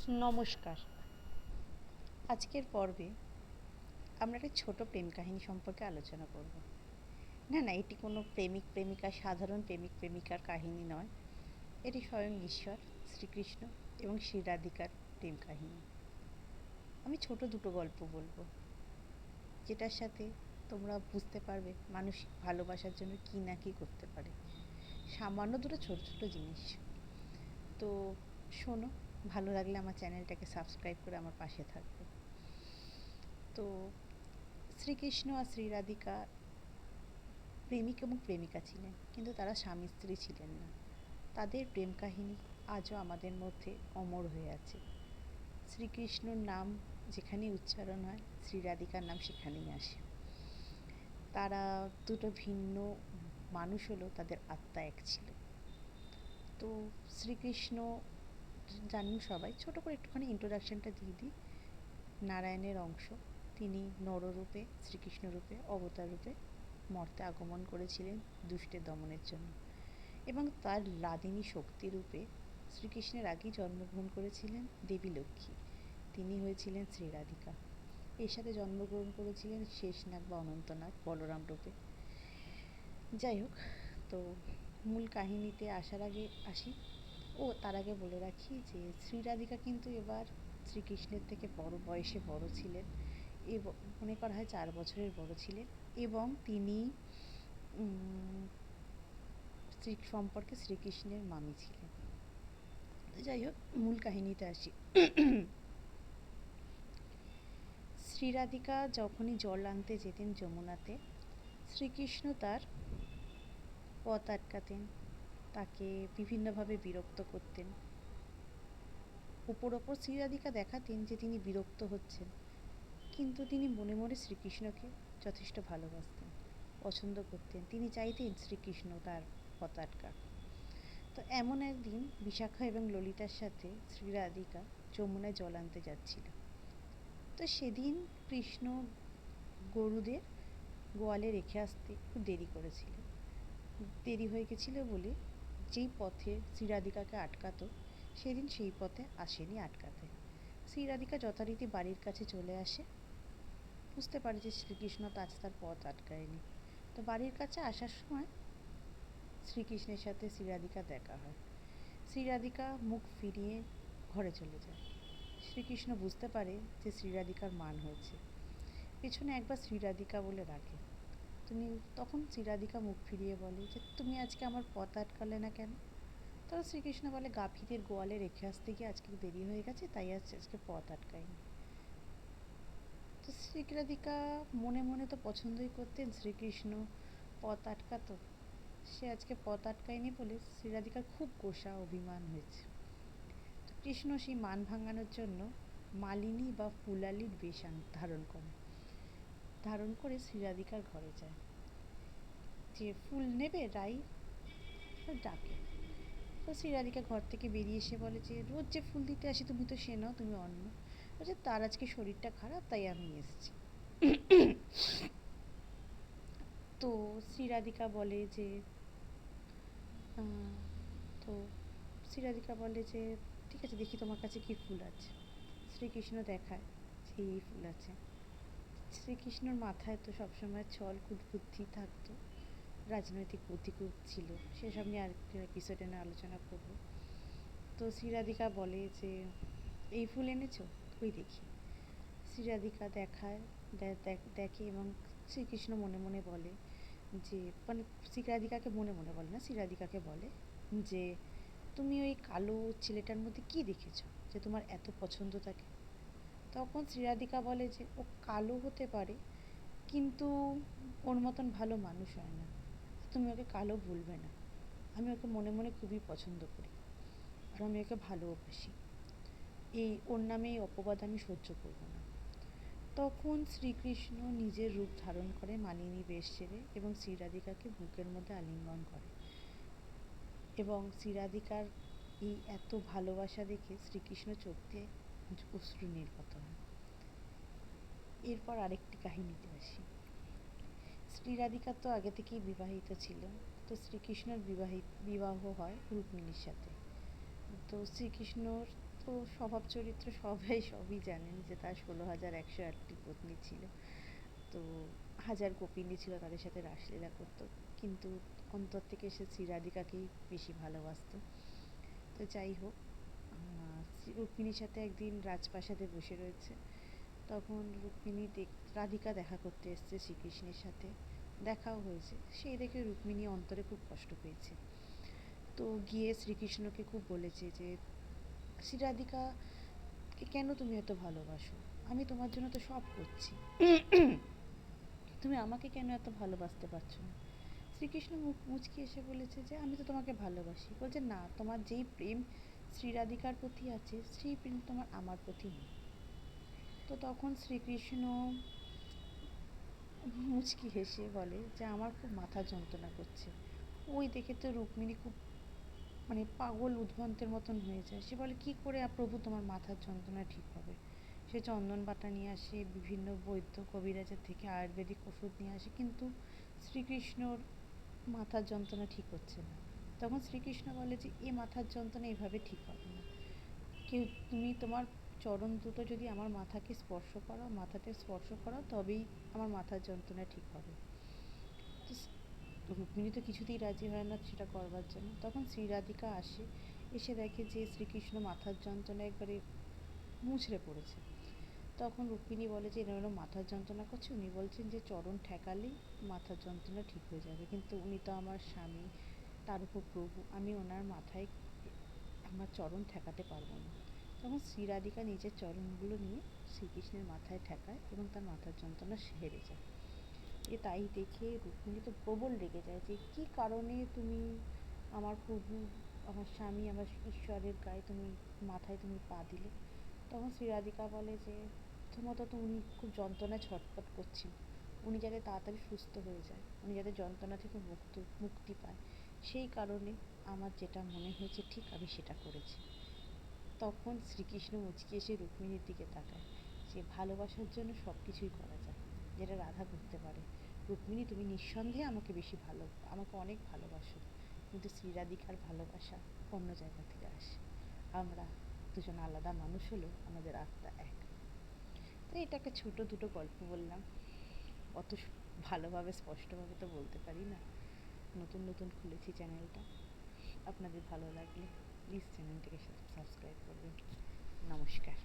নমস্কার। আজকের পর্বে আমরা একটা ছোট প্রেম কাহিনী সম্পর্কে আলোচনা করব। না, এটি কোনো প্রেমিক প্রেমিকা সাধারণ প্রেমিক প্রেমিকার কাহিনী নয়। এটি স্বয়ং ঈশ্বর, শ্রীকৃষ্ণ এবং শ্রী রাধিকার প্রেম কাহিনী। আমি ছোট দুটো গল্প বলবো, যেটার সাথে তোমরা বুঝতে পারবে মানুষ ভালোবাসার জন্য কী না কী করতে পারে। সামান্য দুটো ছোট ছোট জিনিস। তো শোনো, ভালো লাগলে আমার চ্যানেলটাকে সাবস্ক্রাইব করে আমার পাশে থাকবে। তো শ্রীকৃষ্ণ আর শ্রী রাধিকা প্রেমিক এবং প্রেমিকা ছিলেন, কিন্তু তারা স্বামী স্ত্রী ছিলেন না। তাদের প্রেম কাহিনী আজও আমাদের মধ্যে অমর হয়ে আছে। শ্রীকৃষ্ণর নাম যেখানেই উচ্চারণ হয়, শ্রী রাধিকার নাম সেখানেই আসে। তারা দুটো ভিন্ন মানুষ হলেও তাদের আত্মা এক ছিল। তো শ্রীকৃষ্ণ জানেন সবাই, ছোট করে একটুখানি ইন্ট্রোডাকশনটা দিয়ে দিই। নারায়ণের অংশ, তিনি নররূপে, শ্রীকৃষ্ণ রূপে, অবতার রূপে মর্তে আগমন করেছিলেন দুষ্টের দমনের জন্য, এবং তার লাদিনী শক্তি রূপে শ্রীকৃষ্ণের আগেই জন্মগ্রহণ করেছিলেন দেবী লক্ষ্মী। তিনি হয়েছিলেন শ্রী রাধিকা। এর সাথে জন্মগ্রহণ করেছিলেন শেষনাগ বা অনন্তনাগ বলরাম রূপে। যাই হোক, তো মূল কাহিনীতে আসার আগে আসি। তার আগে বলে রাখি যে শ্রী রাধিকা কিন্তু এবার শ্রীকৃষ্ণের থেকে বয়সে বড় ছিলেন, এবং মনে করা হয় 4 বছরের বড় ছিলেন, এবং তিনি সম্পর্কে শ্রীকৃষ্ণের মামি ছিলেন। যাই হোক, মূল কাহিনীতে আসি। শ্রী রাধিকা যখনই জল আনতে যেতেন যমুনাতে, শ্রীকৃষ্ণ তার পথ আটকাতেন, তাকে বিভিন্নভাবে বিরক্ত করতেন। ওপর শ্রী রাধিকা দেখাতেন যে তিনি বিরক্ত হচ্ছেন, কিন্তু তিনি মনে মনে শ্রীকৃষ্ণকে যথেষ্ট ভালোবাসতেন, পছন্দ করতেন। তিনি চাইতেন শ্রীকৃষ্ণ তার পথ আটকাক। তো এমন একদিন বিশাখা এবং ললিতার সাথে শ্রী রাধিকা যমুনায় জল আনতে যাচ্ছিল। তো সেদিন কৃষ্ণ গরুদের গোয়ালে রেখে আসতে একটু দেরি হয়ে গেছিল বলে যেই পথে শ্রী রাধিকাকে আটকাতো, সেদিন সেই পথে আসেনি আটকাতে। শ্রী রাধিকা যথারীতি বাড়ির কাছে চলে আসে, বুঝতে পারে যে শ্রীকৃষ্ণ আজ তার পথ আটকায়নি। তো বাড়ির কাছে আসার সময় শ্রীকৃষ্ণের সাথে শ্রী রাধিকা দেখা হয়। শ্রী রাধিকা মুখ ফিরিয়ে ঘরে চলে যায়। শ্রীকৃষ্ণ বুঝতে পারে যে শ্রী রাধিকার মান হয়েছে, পেছনে একবার শ্রী রাধিকা বলে রাখে। তখন শ্রী রাধিকা মুখ ফিরিয়ে বলে যে তুমি আজকে আমার পথ আটকালে না কেন? তখন শ্রীকৃষ্ণ বলে গাভীদের গোয়ালে রেখে আসতে গিয়ে আজকে দেরি হয়ে গেছে, তাই আজকে পথ আটকায়নি। তো শ্রী রাধিকা মনে মনে তো পছন্দই করতেন শ্রীকৃষ্ণ পথ আটকাতো, সে আজকে পথ আটকায়নি বলে শ্রী রাধিকার খুব গোসা অভিমান হয়েছে। তো কৃষ্ণ সেই মান ভাঙানোর জন্য মালিনী বা ফুলালির বেশ ধারণ করে শ্রী রাধিকার ঘরে যায়, যে ফুল নেবে রাই ডাকে। তো শ্রী রাধিকা ঘর থেকে বেরিয়ে এসে বলে যে রোজ যে ফুল দিতে আসি তুমি তো সে নাও, তুমি অন্য। বলছে তার আজকে শরীরটা খারাপ, তাই আমি এসেছি। তো শ্রী রাধিকা বলে যে ঠিক আছে, দেখি তোমার কাছে কি ফুল আছে। শ্রীকৃষ্ণ দেখায় যে এই ফুল আছে। শ্রীকৃষ্ণর মাথায় তো সবসময় ছল কুটবুদ্ধি থাকতো, রাজনৈতিক বুদ্ধি খুব ছিল, সেসব নিয়ে আরেকটি এপিসোডে না আলোচনা করব। তো শ্রী রাধিকা বলে যে এই ফুল এনেছো, ওই দেখি। শ্রী রাধিকা দেখে, এবং শ্রীকৃষ্ণ মনে মনে বলে যে, মানে শ্রী রাধিকাকে মনে মনে বলে না, শ্রী রাধিকাকে বলে যে তুমি ওই কালো ছেলেটার মধ্যে কি দেখেছো যে তোমার এত পছন্দ তাকে? তখন শ্রী রাধিকা বলে যে ও কালো হতে পারে, কিন্তু ওর মতন ভালো মানুষ হয় না, তুমি ওকে কালো ভুলবে না। আমি ওকে মনে মনে খুবই পছন্দ করি, আর আমি ওকে ভালোবাসি। ওর নামে এই অপবাদ আমি সহ্য করব না। তখন শ্রীকৃষ্ণ নিজের রূপ ধারণ করে মালিনী বেশ ছেড়ে, এবং শ্রী রাধিকাকে বুকের মধ্যে আলিঙ্গন করে, এবং শ্রী রাধিকার এই এত ভালোবাসা দেখে শ্রীকৃষ্ণ চোখ দিয়ে অশ্রু নির্গত হয়। এরপর আরেকটি কাহিনীতে আসি। শ্রী রাধিকা তো আগে থেকেই বিবাহিত ছিল, তো শ্রীকৃষ্ণর বিবাহ হয় রুক্মিণীর সাথে। তো শ্রীকৃষ্ণর ওর স্বভাব চরিত্র সবই জানেন যে তার 16,108টি পত্নী ছিল। তো হাজার গোপিনী ছিল, তাদের সাথে রাসলীলা করতো, কিন্তু অন্তর থেকে সে শ্রীরাধিকাকেই বেশি ভালোবাসতো। তো যাই হোক, রুক্মিণীর সাথে একদিন রাজপ্রাসাদে বসে রয়েছে, তখন রাধিকা দেখা করতে এসছে শ্রীকৃষ্ণের সাথে, দেখাও হয়েছে। সেই দেখে রুক্মিণী অন্তরে খুব কষ্ট পেয়েছে। তো গিয়ে শ্রীকৃষ্ণকে খুব বলেছে যে শ্রীরাধিকাকে কেন তুমি এত ভালোবাসো, আমি তোমার জন্য তো সব করছি, তুমি আমাকে কেন এত ভালোবাসতে পারছো না? শ্রীকৃষ্ণ মুখ মুচকি এসে বলেছে যে আমি তো তোমাকে ভালোবাসি। বলছে না, তোমার যেই প্রেম শ্রীরাধিকার প্রতি আছে সেই প্রেম তোমার আমার প্রতি নেই। তো তখন শ্রীকৃষ্ণ মুচকি হেসে বলে যে আমার খুব মাথা যন্ত্রণা করছে। ওই দেখে তো রুক্মিণী খুব পাগল উদ্ভ্রান্তের মতন হয়ে যায়। সে বলে কি করে প্রভু তোমার মাথার যন্ত্রণা ঠিক হবে? সে চন্দন বাটা নিয়ে আসে, বিভিন্ন বৈদ্য কবিরাজের থেকে আয়ুর্বেদিক ওষুধ নিয়ে আসে, কিন্তু শ্রীকৃষ্ণর মাথার যন্ত্রণা ঠিক হচ্ছে না। তখন শ্রীকৃষ্ণ বলে যে এ মাথার যন্ত্রণা এভাবে ঠিক হবে না। তুমি তোমার চরণ দুটো যদি আমার মাথাকে স্পর্শ করাও, মাথাতে স্পর্শ করাও, তবেই আমার মাথার যন্ত্রণা ঠিক হবে। তো রুক্মিণী তো কিছুতেই রাজি হয় না সেটা করবার জন্য। তখন শ্রীরাধিকা আসে, এসে দেখে যে শ্রীকৃষ্ণ মাথার যন্ত্রণা একবারে মুচড়ে পড়েছে। তখন রুক্মিণী বলে যে এরকম মাথার যন্ত্রণা করছে, উনি বলছেন যে চরণ ঠেকালেই মাথার যন্ত্রণা ঠিক হয়ে যাবে, কিন্তু উনি তো আমার স্বামী, তার উপর প্রভু, আমি ওনার মাথায় আমার চরণ ঠেকাতে পারবো না। তখন শ্রীরাধিকা নিজের চরণগুলো নিয়ে শ্রীকৃষ্ণের মাথায় ঠেকায় এবং তার মাথার যন্ত্রণা সেরে যায়। তাই দেখে রুক্মিণী তো প্রবল রেগে যায় যে কি কারণে তুমি আমার প্রভু, আমার স্বামী, আমার ঈশ্বরের গায়ে মাথায় তুমি পা দিলে? তখন শ্রীরাধিকা বলে যে প্রথমত তো উনি খুব যন্ত্রণায় ছটফট করছেন, উনি যাতে তাড়াতাড়ি সুস্থ হয়ে যায়, উনি যাতে যন্ত্রণা থেকে মুক্তি পায়, সেই কারণে আমার যেটা মনে হয়েছে ঠিক আমি সেটা করেছি। তখন শ্রীকৃষ্ণ মুচকি এসে রুক্মিণীর দিকে তাকায় যে ভালোবাসার জন্য সব কিছুই করা যায়, যেটা রাধা করতে পারে। রুক্মিণী, তুমি নিঃসন্দেহে আমাকে অনেক ভালোবাসো, কিন্তু শ্রীরাধিকার ভালোবাসা অন্য জায়গা থেকে আসে। আমরা দুজন আলাদা মানুষ হলেও আমাদের আত্মা এক। তো এটা একটা ছোট দুটো গল্প বললাম, অত ভালোভাবে স্পষ্টভাবে তো বলতে পারি না। নতুন নতুন খুলেছি চ্যানেলটা, আপনাদের ভালো লাগলে প্লিজ চ্যানেলটিকে সাবস্ক্রাইব করবেন। নমস্কার।